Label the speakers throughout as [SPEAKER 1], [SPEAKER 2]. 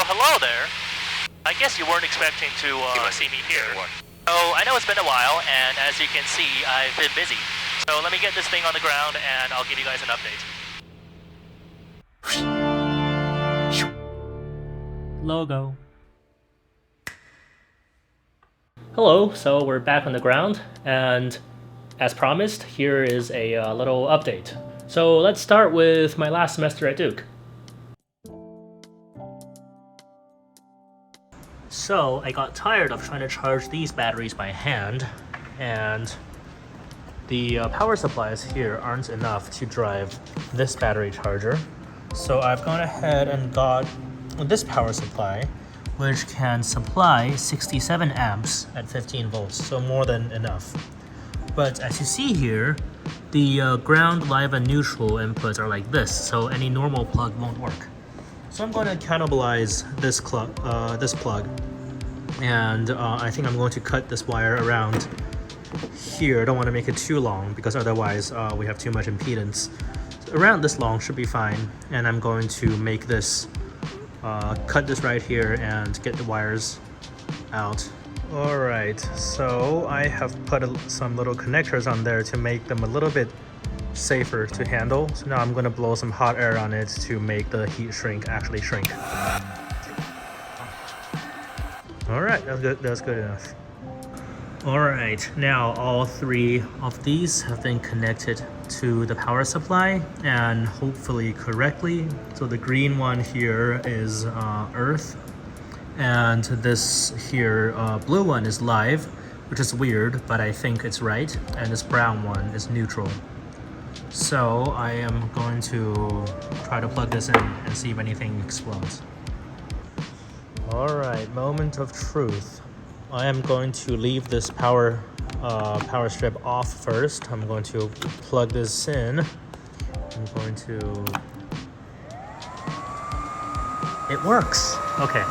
[SPEAKER 1] hello there. I guess you weren't expecting to see me here. Oh, I know it's been a while, and as you can see, I've been busy. So let me get this thing on the ground, and I'll give you guys an update. Logo. Hello, so we're back on the ground, and as promised, here is a little update. So let's start with my last semester at Duke. So I got tired of trying to charge these batteries by hand, and the power supplies here aren't enough to drive this battery charger. So I've gone ahead and got this power supply, which can supply 67 amps at 15 volts, so more than enough. But as you see here, the ground, live, and neutral inputs are like this, so any normal plug won't work. So I'm going to cannibalize this plug, and I think I'm going to cut this wire around here. I don't want to make it too long because otherwise we have too much impedance. So around this long should be fine, and I'm going to make this, cut this right here and get the wires out. Alright, so I have put some little connectors on there to make them a little bit safer to handle. So now I'm going to blow some hot air on it to make the heat shrink actually shrink. Alright, that's good enough. Alright, now all three of these have been connected to the power supply, and hopefully correctly. So the green one here is earth, and this here blue one is live, which is weird, but I think it's right, and this brown one is neutral. So I am going to try to plug this in and see if anything explodes. Alright, moment of truth. I am going to leave this power strip off first. I'm going to plug this in. I'm going to... It works! Okay.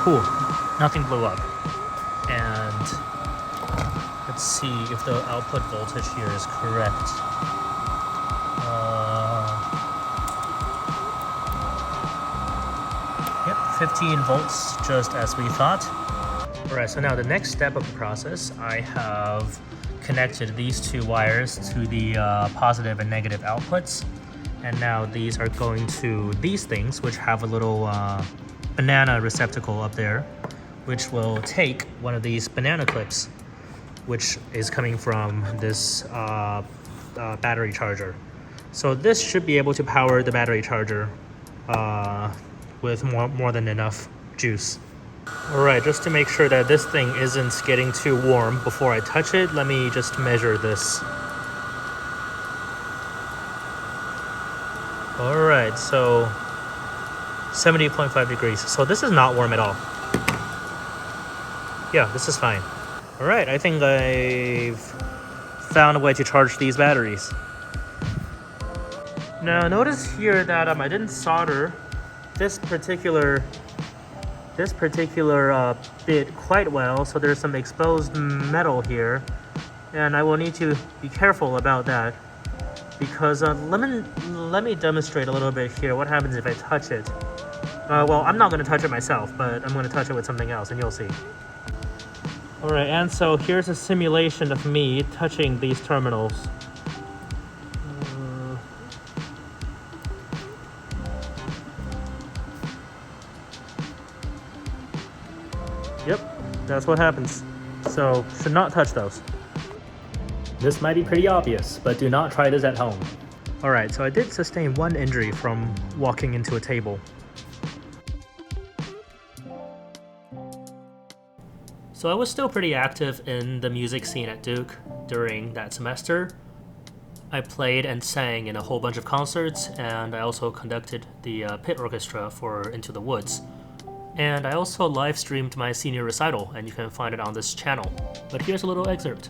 [SPEAKER 1] Cool. Nothing blew up. And let's see if the output voltage here is correct. Yep, 15 volts, just as we thought. Alright, so now the next step of the process, I have connected these two wires to the positive and negative outputs. And now these are going to these things, which have a little banana receptacle up there, which will take one of these banana clips, which is coming from this battery charger. So this should be able to power the battery charger with more than enough juice. Alright, just to make sure that this thing isn't getting too warm before I touch it, let me just measure this. Alright, so 70.5 degrees. So this is not warm at all. Yeah, this is fine. Alright, I think I've found a way to charge these batteries. Now notice here that I didn't solder this particular bit quite well, so there's some exposed metal here, and I will need to be careful about that because let me demonstrate a little bit here what happens if I touch it. Well, I'm not going to touch it myself, but I'm going to touch it with something else and you'll see. Alright, and so here's a simulation of me touching these terminals. Yep, that's what happens. So, should not touch those. This might be pretty obvious, but do not try this at home. Alright, so I did sustain one injury from walking into a table. So I was still pretty active in the music scene at Duke during that semester. I played and sang in a whole bunch of concerts, and I also conducted the pit orchestra for Into the Woods. And I also live streamed my senior recital, and you can find it on this channel. But here's a little excerpt.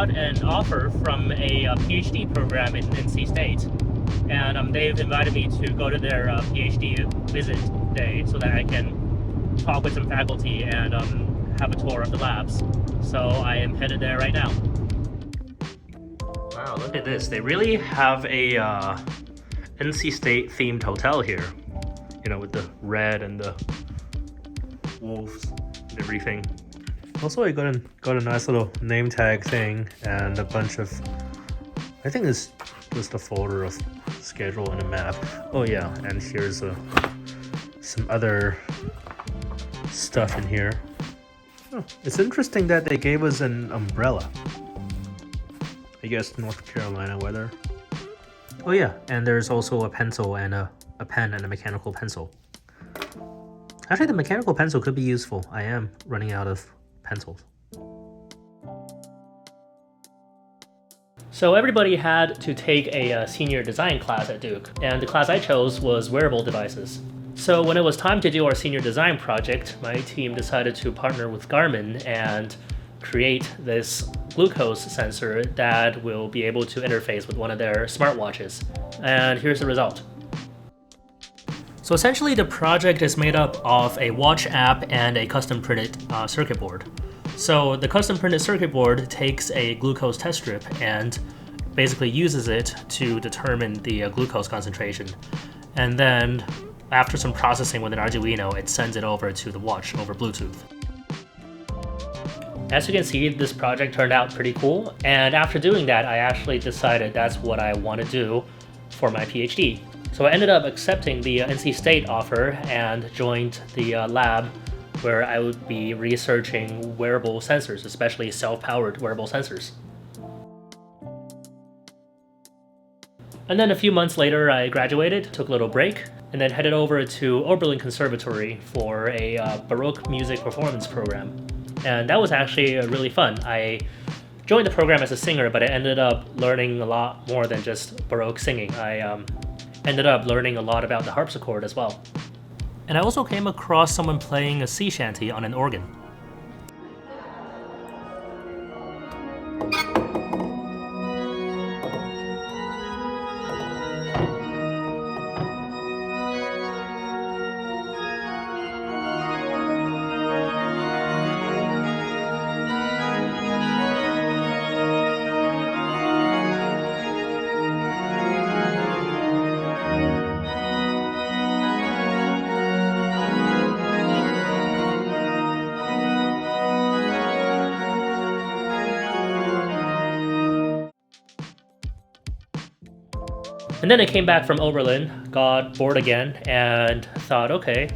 [SPEAKER 1] got an offer from a PhD program in NC State, and they've invited me to go to their PhD visit day so that I can talk with some faculty and have a tour of the labs. So I am headed there right now. Wow, look at this. They really have a NC State themed hotel here. You know, with the red and the wolves and everything. Also, I got a nice little name tag thing and a bunch of, I think it's just a folder of schedule and a map. Oh yeah, and here's some other stuff in here. Oh, it's interesting that they gave us an umbrella. I guess North Carolina weather. Oh yeah, and there's also a pencil and a pen and a mechanical pencil. Actually, the mechanical pencil could be useful. I am running out of pencils. So everybody had to take a senior design class at Duke, and the class I chose was wearable devices. So when it was time to do our senior design project, my team decided to partner with Garmin and create this glucose sensor that will be able to interface with one of their smartwatches. And here's the result. So essentially the project is made up of a watch app and a custom printed circuit board. So the custom printed circuit board takes a glucose test strip and basically uses it to determine the glucose concentration. And then after some processing with an Arduino, it sends it over to the watch over Bluetooth. As you can see, this project turned out pretty cool. And after doing that, I actually decided that's what I want to do for my PhD. So I ended up accepting the NC State offer and joined the lab where I would be researching wearable sensors, especially self-powered wearable sensors. And then a few months later, I graduated, took a little break, and then headed over to Oberlin Conservatory for a Baroque music performance program. And that was actually really fun. I joined the program as a singer, but I ended up learning a lot more than just Baroque singing. I ended up learning a lot about the harpsichord as well. And I also came across someone playing a sea shanty on an organ. And then I came back from Oberlin, got bored again, and thought, okay,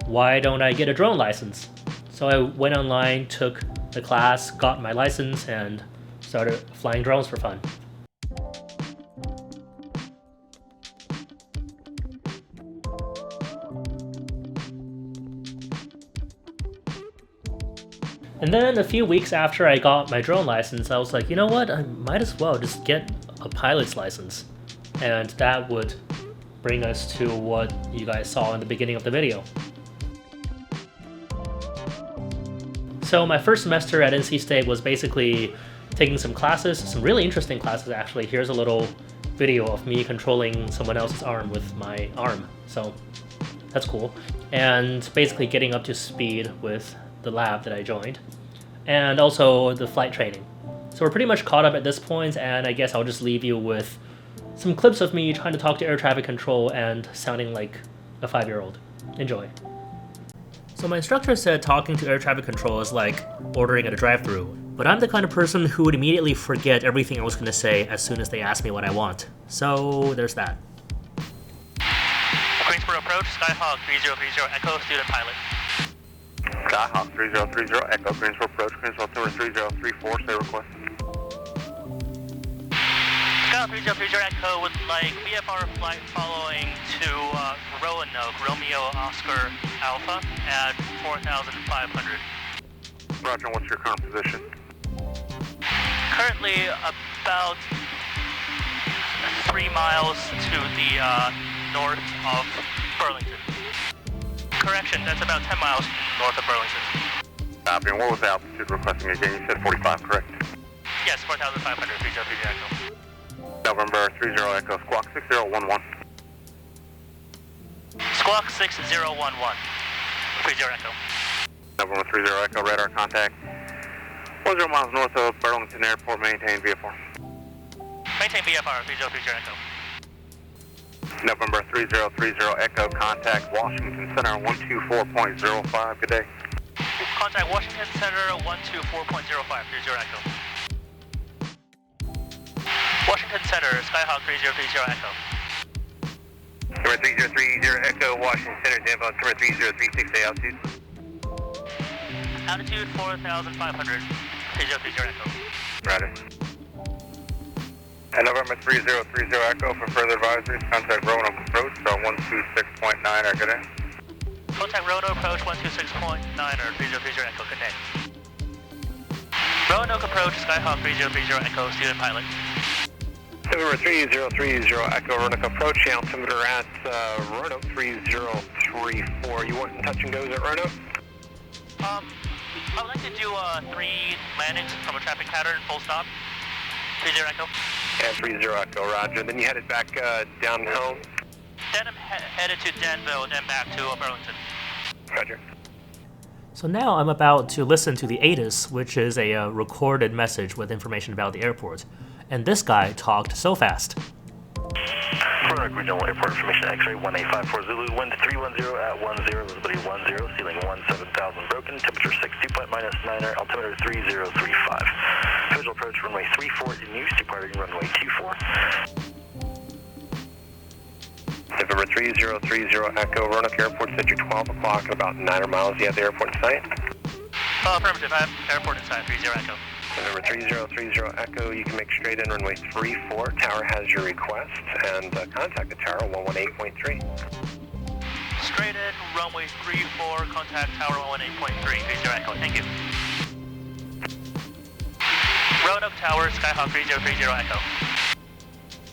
[SPEAKER 1] why don't I get a drone license? So I went online, took the class, got my license, and started flying drones for fun. And then a few weeks after I got my drone license, I was like, you know what, I might as well just get a pilot's license. And that would bring us to what you guys saw in the beginning of the video. So my first semester at NC State was basically taking some classes, some really interesting classes actually. Here's a little video of me controlling someone else's arm with my arm. So that's cool. And basically getting up to speed with the lab that I joined. And also the flight training. So we're pretty much caught up at this point, and I guess I'll just leave you with some clips of me trying to talk to air traffic control and sounding like a 5-year-old. Enjoy. So my instructor said talking to air traffic control is like ordering at a drive-thru, but I'm the kind of person who would immediately forget everything I was going to say as soon as they asked me what I want. So there's that. Greensboro approach, Skyhawk 3030 Echo, student pilot.
[SPEAKER 2] Skyhawk 3030 Echo, Greensboro approach, Greensboro Tower 3034, say request.
[SPEAKER 1] Skyhawk 3030 Echo would like VFR flight following to Roanoke, Romeo Oscar Alpha at 4,500.
[SPEAKER 2] Roger, what's your current position?
[SPEAKER 1] Currently about 3 miles to the north of Burlington. Correction, that's about 10 miles north of Burlington.
[SPEAKER 2] Copy, and what was the altitude requesting again? You said 45, correct?
[SPEAKER 1] Yes, 4,500, 3030 Echo.
[SPEAKER 2] November 30 Echo, squawk 6011.
[SPEAKER 1] Squawk 6011, 30 Echo.
[SPEAKER 2] November 30 Echo, radar contact. 10 miles north of Burlington Airport, maintain VFR.
[SPEAKER 1] Maintain VFR, 3030 Echo.
[SPEAKER 2] November 3030 Echo, contact Washington Center 124.05, good day.
[SPEAKER 1] Contact Washington Center 124.05, 30 Echo. Washington Center, Skyhawk 3030 Echo.
[SPEAKER 2] Number 3030 Echo, Washington Center, Danville, number 3036, altitude.
[SPEAKER 1] Altitude 4,500, 3030 Echo.
[SPEAKER 2] Roger. And November 3030 Echo, for further advisories, contact Roanoke Approach on 126.9, good day.
[SPEAKER 1] Contact Roanoke Approach 126.9 or 3030 Echo, good day. Roanoke Approach, Skyhawk 3030 Echo, student pilot.
[SPEAKER 2] November 3030 Echo, Roanoke Approach, altimeter at Roanoke 3034. You want touch and goes at Roanoke?
[SPEAKER 1] I would like to do 3 landings from a traffic pattern, full stop. 30 Echo.
[SPEAKER 2] And 30 Echo, roger. Then you headed back down home?
[SPEAKER 1] Then I'm headed to Danville, then back to Oberlin.
[SPEAKER 2] Roger.
[SPEAKER 1] So now I'm about to listen to the ATIS, which is a recorded message with information about the airport. And this guy talked so fast.
[SPEAKER 3] Roanoke Regional Airport Information X-ray 1854 Zulu, wind 310 at 10, visibility 10, ceiling 17,000 broken, temperature 6, dew point -9er, altimeter 3035. Visual approach runway 34 in use, departing runway 24.
[SPEAKER 2] November 3030 Echo, Roanoke Airport, set you 12 o'clock, about 9 miles. You have the airport in sight?
[SPEAKER 1] Affirmative, I have airport inside, 30 Echo.
[SPEAKER 2] November 3030 Echo, you can make straight in runway 34. Tower has your request, and contact the tower 118.3.
[SPEAKER 1] Straight in, runway 34, contact tower 118.3, 30 Echo, thank you. Roanoke Tower, Skyhawk 3030 Echo.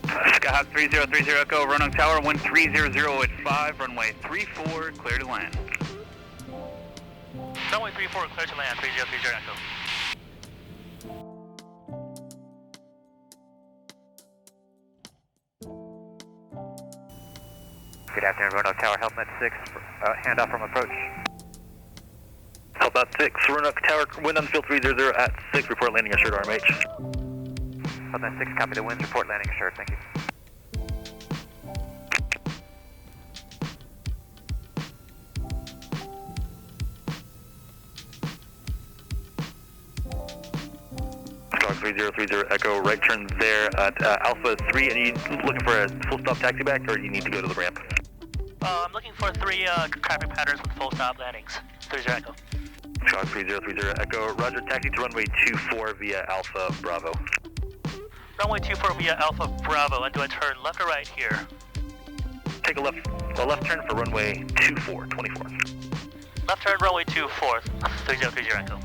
[SPEAKER 4] Skyhawk 3030 Echo, Roanoke Tower, wind 300 at 5, runway 34, clear to land.
[SPEAKER 1] Runway 34, clear to land, 3030 Echo.
[SPEAKER 5] Good afternoon, Roanoke Tower, HealthNet 6, handoff from approach.
[SPEAKER 3] HealthNet 6, Roanoke Tower, wind on field 300 at 6, report landing assured RMH.
[SPEAKER 5] HealthNet 6, copy the winds, report landing assured, thank you.
[SPEAKER 3] Squawk 3030 Echo, right turn there at Alpha 3, and you looking for a full stop taxi back, or you need to go to the ramp?
[SPEAKER 1] I'm looking for 3 traffic patterns with full stop landings, 30 Echo.
[SPEAKER 3] Squawk 3030 Echo, roger, taxi to runway 24 via Alpha Bravo.
[SPEAKER 1] Runway 24 via Alpha Bravo, and do I turn left or right here?
[SPEAKER 3] Take a left turn for runway 24.
[SPEAKER 1] Left turn, runway 24, 3030 Echo.